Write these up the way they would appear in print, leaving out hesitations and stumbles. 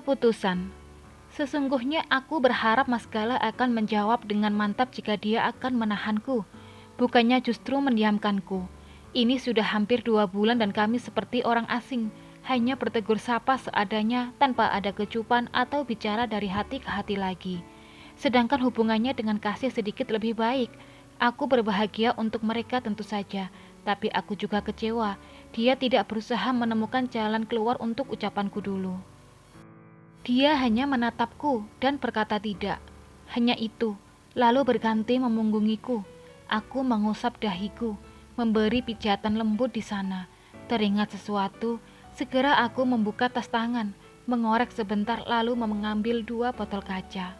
Keputusan. Sesungguhnya aku berharap Mas Gala akan menjawab dengan mantap jika dia akan menahanku, bukannya justru mendiamkanku. Ini sudah hampir 2 bulan dan kami seperti orang asing, hanya bertegur sapa seadanya tanpa ada kecupan atau bicara dari hati ke hati lagi. Sedangkan hubungannya dengan Kasih sedikit lebih baik. Aku berbahagia untuk mereka tentu saja, tapi aku juga kecewa. Dia tidak berusaha menemukan jalan keluar untuk ucapanku dulu. Dia hanya menatapku dan berkata tidak. Hanya itu, lalu berganti memunggungiku. Aku mengusap dahiku, memberi pijatan lembut di sana. Teringat sesuatu, segera aku membuka tas tangan, mengorek sebentar lalu mengambil 2 botol kaca.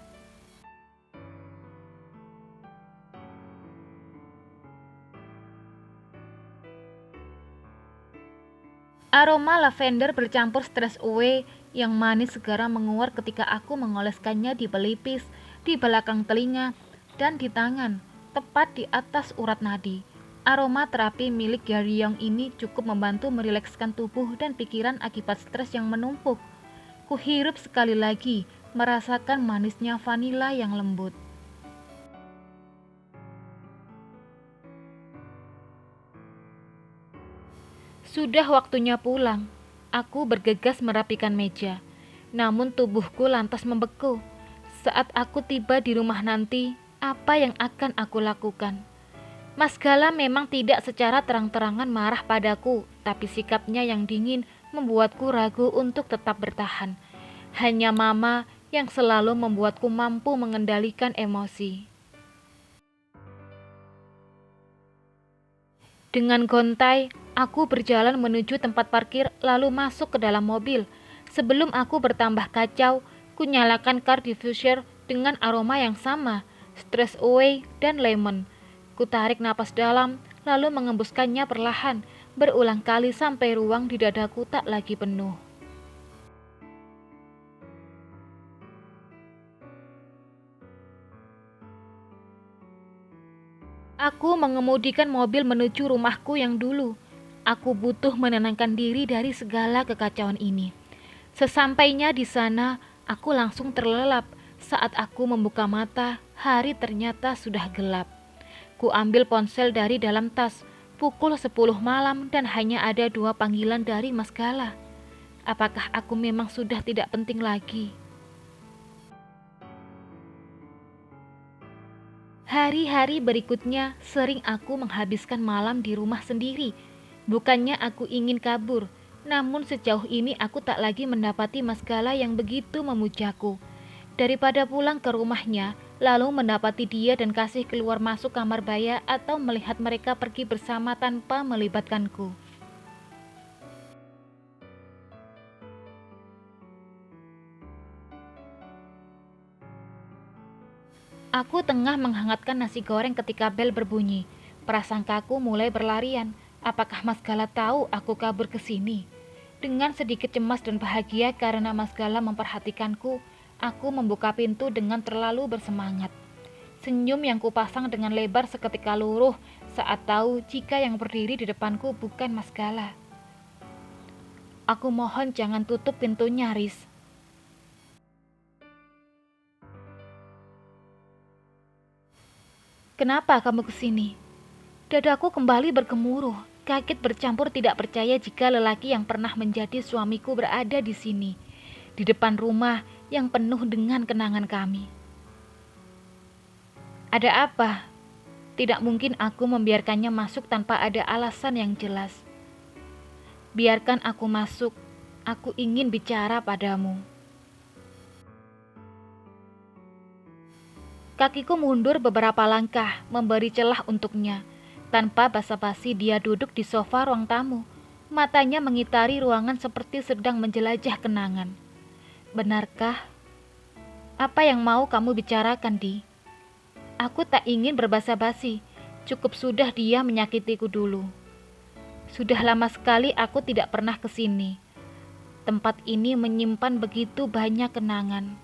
Aroma lavender bercampur stress away yang manis segera menguat ketika aku mengoleskannya di pelipis, di belakang telinga, dan di tangan, tepat di atas urat nadi. Aroma terapi milik Garyong ini cukup membantu merilekskan tubuh dan pikiran akibat stres yang menumpuk. Kuhirup sekali lagi, merasakan manisnya vanila yang lembut. Sudah waktunya pulang. Aku bergegas merapikan meja. Namun tubuhku lantas membeku. Saat aku tiba di rumah nanti, apa yang akan aku lakukan? Mas Gala memang tidak secara terang-terangan marah padaku, tapi sikapnya yang dingin membuatku ragu untuk tetap bertahan. Hanya Mama yang selalu membuatku mampu mengendalikan emosi. Dengan gontai, aku berjalan menuju tempat parkir lalu masuk ke dalam mobil. Sebelum aku bertambah kacau, ku nyalakan car diffuser dengan aroma yang sama, stress away dan lemon. Ku tarik napas dalam, lalu mengembuskannya perlahan, berulang kali sampai ruang di dadaku tak lagi penuh. Aku mengemudikan mobil menuju rumahku yang dulu. Aku butuh menenangkan diri dari segala kekacauan ini. Sesampainya di sana, aku langsung terlelap. Saat aku membuka mata, hari ternyata sudah gelap. Ku ambil ponsel dari dalam tas, pukul 10 malam dan hanya ada 2 panggilan dari Mas Gala. Apakah aku memang sudah tidak penting lagi? Hari-hari berikutnya sering aku menghabiskan malam di rumah sendiri. Bukannya aku ingin kabur, namun sejauh ini aku tak lagi mendapati Mas Gala yang begitu memujaku. Daripada pulang ke rumahnya, lalu mendapati dia dan Kasih keluar masuk kamar Baya atau melihat mereka pergi bersama tanpa melibatkanku. Aku tengah menghangatkan nasi goreng ketika bel berbunyi. Prasangkaku mulai berlarian. Apakah Mas Gala tahu aku kabur ke sini? Dengan sedikit cemas dan bahagia karena Mas Gala memperhatikanku, aku membuka pintu dengan terlalu bersemangat. Senyum yang kupasang dengan lebar seketika luruh saat tahu jika yang berdiri di depanku bukan Mas Gala. Aku mohon jangan tutup pintunya, Riz. Kenapa kamu kesini? Dadaku kembali bergemuruh, kaget bercampur tidak percaya jika lelaki yang pernah menjadi suamiku berada di sini, di depan rumah yang penuh dengan kenangan kami. Ada apa? Tidak mungkin aku membiarkannya masuk tanpa ada alasan yang jelas. Biarkan aku masuk, aku ingin bicara padamu. Kakiku mundur beberapa langkah, memberi celah untuknya. Tanpa basa-basi dia duduk di sofa ruang tamu. Matanya mengitari ruangan seperti sedang menjelajah kenangan. Benarkah? Apa yang mau kamu bicarakan, Di? Aku tak ingin berbasa-basi. Cukup sudah dia menyakitiku dulu. Sudah lama sekali aku tidak pernah ke sini. Tempat ini menyimpan begitu banyak kenangan.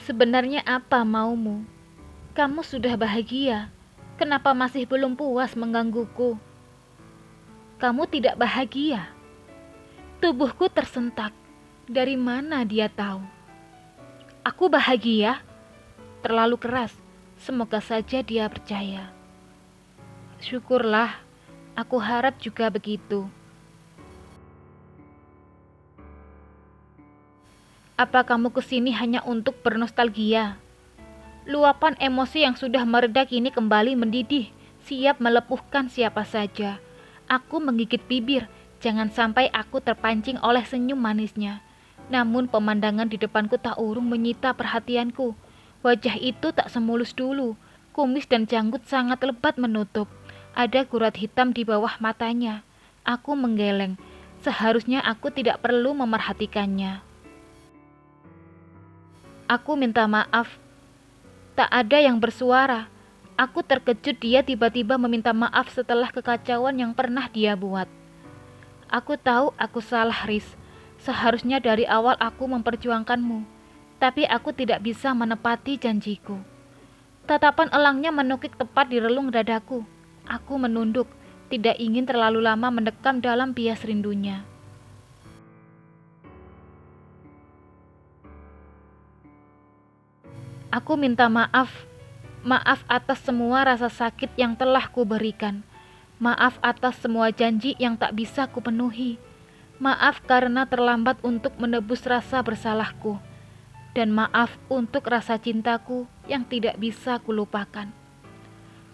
Sebenarnya apa maumu? Kamu sudah bahagia. Kenapa masih belum puas menggangguku? Kamu tidak bahagia? Tubuhku tersentak. Dari mana dia tahu? Aku bahagia? Terlalu keras. Semoga saja dia percaya. Syukurlah, aku harap juga begitu. Apa kamu kesini hanya untuk bernostalgia? Luapan emosi yang sudah mereda kini kembali mendidih, siap melepuhkan siapa saja. Aku menggigit bibir, jangan sampai aku terpancing oleh senyum manisnya. Namun pemandangan di depanku tak urung menyita perhatianku. Wajah itu tak semulus dulu. Kumis dan janggut sangat lebat menutup. Ada gurat hitam di bawah matanya. Aku menggeleng. Seharusnya aku tidak perlu memerhatikannya. Aku minta maaf. Tak ada yang bersuara. Aku terkejut dia tiba-tiba meminta maaf setelah kekacauan yang pernah dia buat. Aku tahu aku salah, Riz. Seharusnya dari awal aku memperjuangkanmu. Tapi aku tidak bisa menepati janjiku. Tatapan elangnya menukik tepat di relung dadaku. Aku menunduk, tidak ingin terlalu lama mendekam dalam bias rindunya. Aku minta maaf. Maaf atas semua rasa sakit yang telah kuberikan. Maaf atas semua janji yang tak bisa kupenuhi. Maaf karena terlambat untuk menebus rasa bersalahku. Dan maaf untuk rasa cintaku yang tidak bisa kulupakan.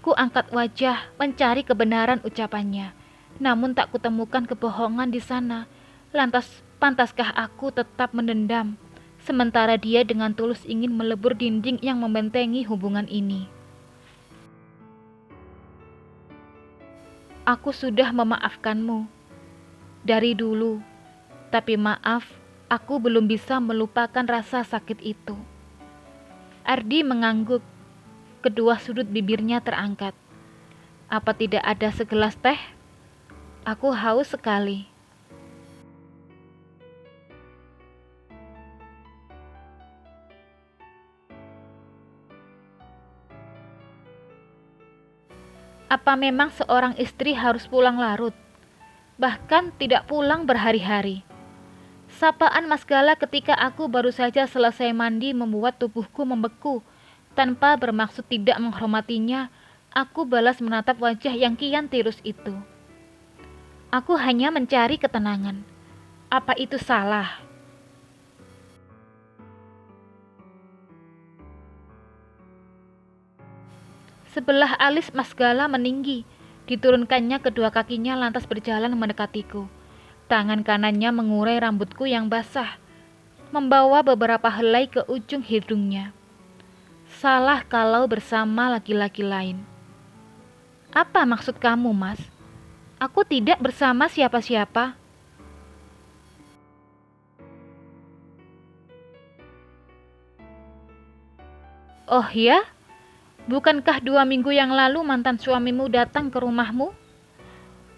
Ku angkat wajah mencari kebenaran ucapannya. Namun tak kutemukan kebohongan di sana. Lantas pantaskah aku tetap mendendam? Sementara dia dengan tulus ingin melebur dinding yang membentengi hubungan ini. Aku sudah memaafkanmu dari dulu, tapi maaf, aku belum bisa melupakan rasa sakit itu. Ardi mengangguk, kedua sudut bibirnya terangkat. Apa tidak ada segelas teh? Aku haus sekali. Apa memang seorang istri harus pulang larut? Bahkan tidak pulang berhari-hari. Sapaan Mas Gala ketika aku baru saja selesai mandi membuat tubuhku membeku. Tanpa bermaksud tidak menghormatinya, aku balas menatap wajah yang kian tirus itu. Aku hanya mencari ketenangan. Apa itu salah? Sebelah alis Mas Gala meninggi. Diturunkannya kedua kakinya lantas berjalan mendekatiku. Tangan kanannya mengurai rambutku yang basah, membawa beberapa helai ke ujung hidungnya. Salah kalau bersama laki-laki lain. Apa maksud kamu, Mas? Aku tidak bersama siapa-siapa. Oh ya? Bukankah 2 minggu yang lalu mantan suamimu datang ke rumahmu?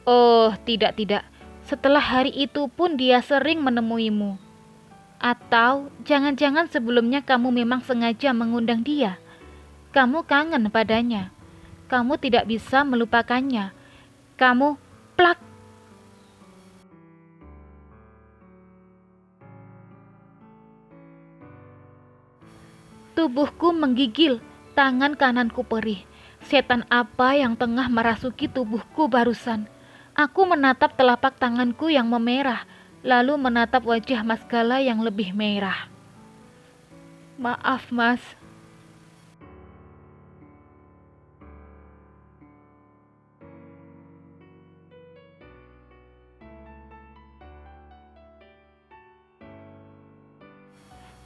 Oh, tidak. Setelah hari itu pun dia sering menemuimu. Atau jangan-jangan sebelumnya kamu memang sengaja mengundang dia. Kamu kangen padanya. Kamu tidak bisa melupakannya. Kamu plak. Tubuhku menggigil, tangan kananku perih. Setan apa yang tengah merasuki tubuhku barusan? Aku menatap telapak tanganku yang memerah, lalu menatap wajah Mas Gala yang lebih merah. Maaf, Mas.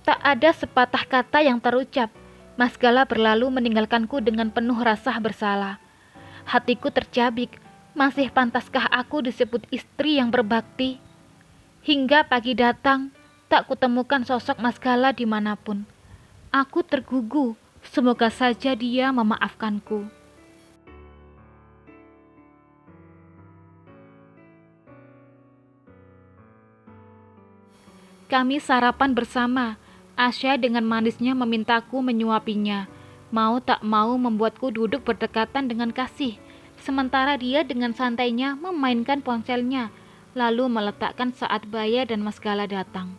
Tak ada sepatah kata yang terucap. Mas Gala berlalu meninggalkanku dengan penuh rasa bersalah. Hatiku tercabik. Masih pantaskah aku disebut istri yang berbakti? Hingga pagi datang, tak kutemukan sosok Mas Gala dimanapun. Aku tergugu. Semoga saja dia memaafkanku. Kami sarapan bersama. Asya dengan manisnya memintaku menyuapinya. Mau tak mau membuatku duduk berdekatan dengan Kasih, sementara dia dengan santainya memainkan ponselnya, lalu meletakkan saat Baya dan Mas Gala datang.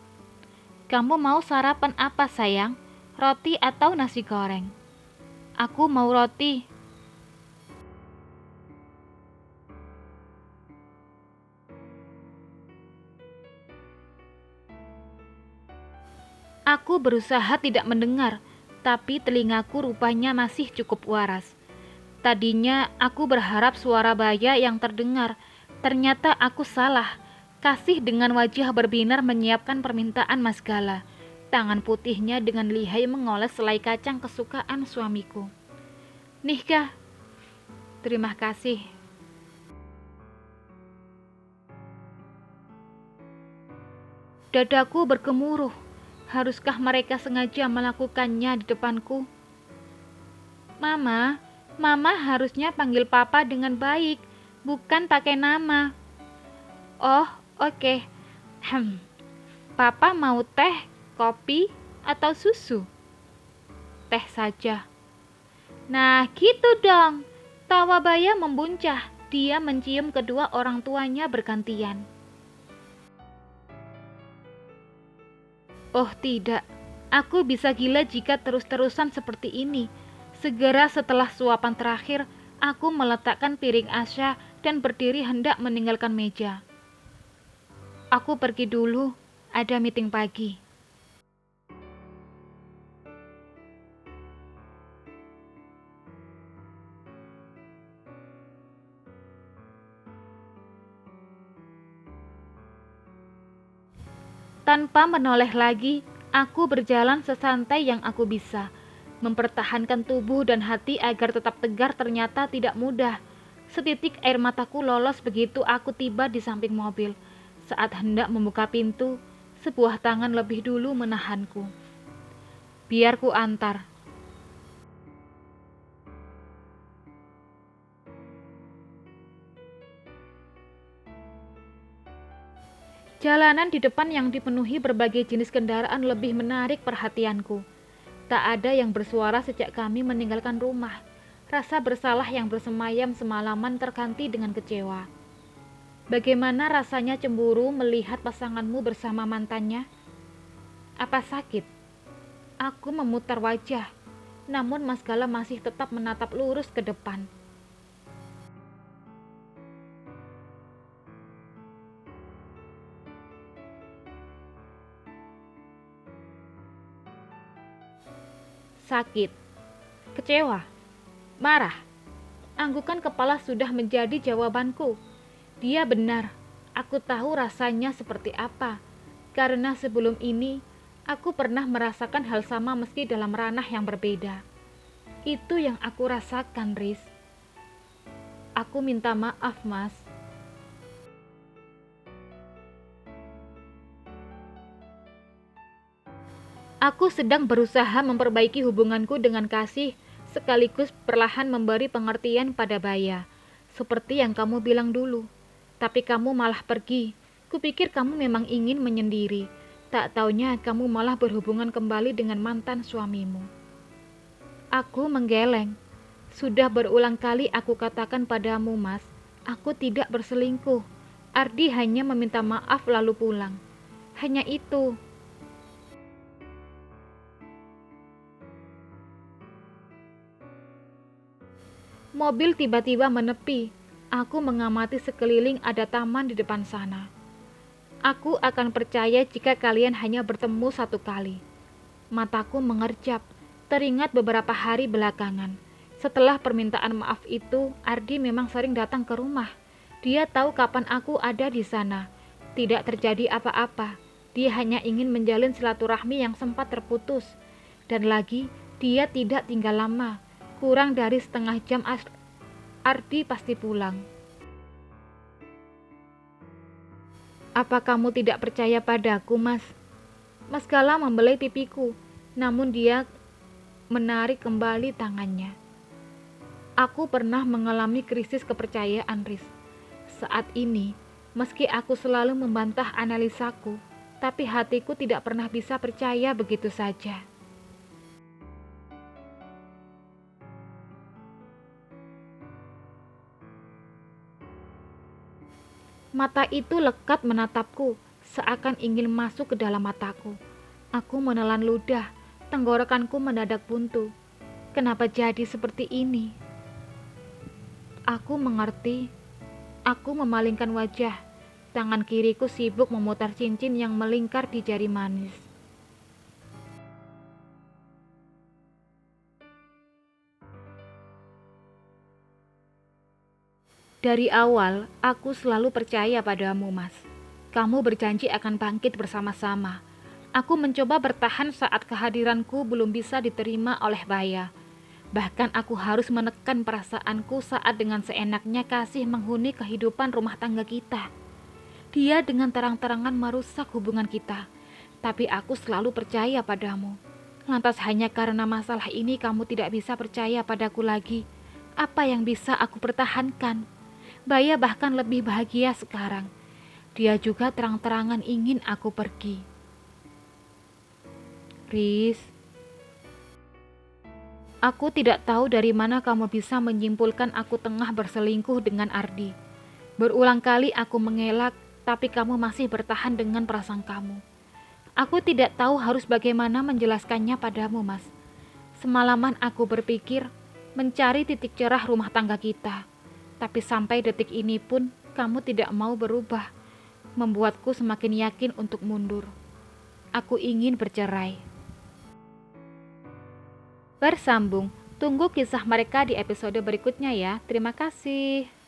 "Kamu mau sarapan apa sayang? Roti atau nasi goreng?" "Aku mau roti." Aku berusaha tidak mendengar, tapi telingaku rupanya masih cukup waras. Tadinya aku berharap suara Baya yang terdengar. Ternyata aku salah. Kasih dengan wajah berbinar menyiapkan permintaan Mas Gala. Tangan putihnya dengan lihai mengoles selai kacang kesukaan suamiku. "Nih Kak." "Terima kasih." Dadaku bergemuruh. Haruskah mereka sengaja melakukannya di depanku? "Mama, Mama harusnya panggil Papa dengan baik, bukan pakai nama." "Oh, oke. Papa mau teh, kopi, atau susu?" "Teh saja." "Nah, gitu dong." Tawa Baya membuncah. Dia mencium kedua orang tuanya bergantian. Oh tidak, aku bisa gila jika terus-terusan seperti ini. Segera setelah suapan terakhir, aku meletakkan piring Asya dan berdiri hendak meninggalkan meja. "Aku pergi dulu, ada meeting pagi." Tanpa menoleh lagi, aku berjalan sesantai yang aku bisa. Mempertahankan tubuh dan hati agar tetap tegar ternyata tidak mudah. Setitik air mataku lolos begitu aku tiba di samping mobil. Saat hendak membuka pintu, sebuah tangan lebih dulu menahanku. "Biar ku antar." Jalanan di depan yang dipenuhi berbagai jenis kendaraan lebih menarik perhatianku. Tak ada yang bersuara sejak kami meninggalkan rumah. Rasa bersalah yang bersemayam semalaman terganti dengan kecewa. Bagaimana rasanya cemburu melihat pasanganmu bersama mantannya? Apa sakit? Aku memutar wajah, namun Mas Gala masih tetap menatap lurus ke depan. Sakit, kecewa, marah. Anggukan kepala sudah menjadi jawabanku. Dia benar, aku tahu rasanya seperti apa. Karena sebelum ini, aku pernah merasakan hal sama meski dalam ranah yang berbeda. Itu yang aku rasakan, Riz. Aku minta maaf, Mas. Aku sedang berusaha memperbaiki hubunganku dengan Kasih, sekaligus perlahan memberi pengertian pada Baya, seperti yang kamu bilang dulu. Tapi kamu malah pergi. Kupikir kamu memang ingin menyendiri. Tak taunya kamu malah berhubungan kembali dengan mantan suamimu. Aku menggeleng. Sudah berulang kali aku katakan padamu, Mas, aku tidak berselingkuh. Ardi hanya meminta maaf lalu pulang. Hanya itu. Mobil tiba-tiba menepi. Aku mengamati sekeliling, ada taman di depan sana. Aku akan percaya jika kalian hanya bertemu satu kali. Mataku mengerjap, teringat beberapa hari belakangan. Setelah permintaan maaf itu, Ardi memang sering datang ke rumah. Dia tahu kapan aku ada di sana. Tidak terjadi apa-apa. Dia hanya ingin menjalin silaturahmi yang sempat terputus. Dan lagi, dia tidak tinggal lama. Kurang dari setengah jam Ardi pasti pulang. Apa kamu tidak percaya padaku, Mas? Mas Gala membelai pipiku, namun dia menarik kembali tangannya. Aku pernah mengalami krisis kepercayaan, Riz. Saat ini, meski aku selalu membantah analisaku, tapi hatiku tidak pernah bisa percaya begitu saja. Mata itu lekat menatapku, seakan ingin masuk ke dalam mataku. Aku menelan ludah, tenggorokanku mendadak buntu. Kenapa jadi seperti ini? Aku mengerti. Aku memalingkan wajah. Tangan kiriku sibuk memutar cincin yang melingkar di jari manis. Dari awal, aku selalu percaya padamu, Mas. Kamu berjanji akan bangkit bersama-sama. Aku mencoba bertahan saat kehadiranku belum bisa diterima oleh Baya. Bahkan aku harus menekan perasaanku saat dengan seenaknya Kasih menghuni kehidupan rumah tangga kita. Dia dengan terang-terangan merusak hubungan kita. Tapi aku selalu percaya padamu. Lantas hanya karena masalah ini kamu tidak bisa percaya padaku lagi. Apa yang bisa aku pertahankan? Baya bahkan lebih bahagia sekarang. Dia juga terang-terangan ingin aku pergi. Riz, aku tidak tahu dari mana kamu bisa menyimpulkan aku tengah berselingkuh dengan Ardi. Berulang kali aku mengelak, tapi kamu masih bertahan dengan prasangkamu. Aku tidak tahu harus bagaimana menjelaskannya padamu, Mas. Semalaman aku berpikir mencari titik cerah rumah tangga kita. Tapi sampai detik ini pun kamu tidak mau berubah, membuatku semakin yakin untuk mundur. Aku ingin bercerai. Bersambung, tunggu kisah mereka di episode berikutnya ya. Terima kasih.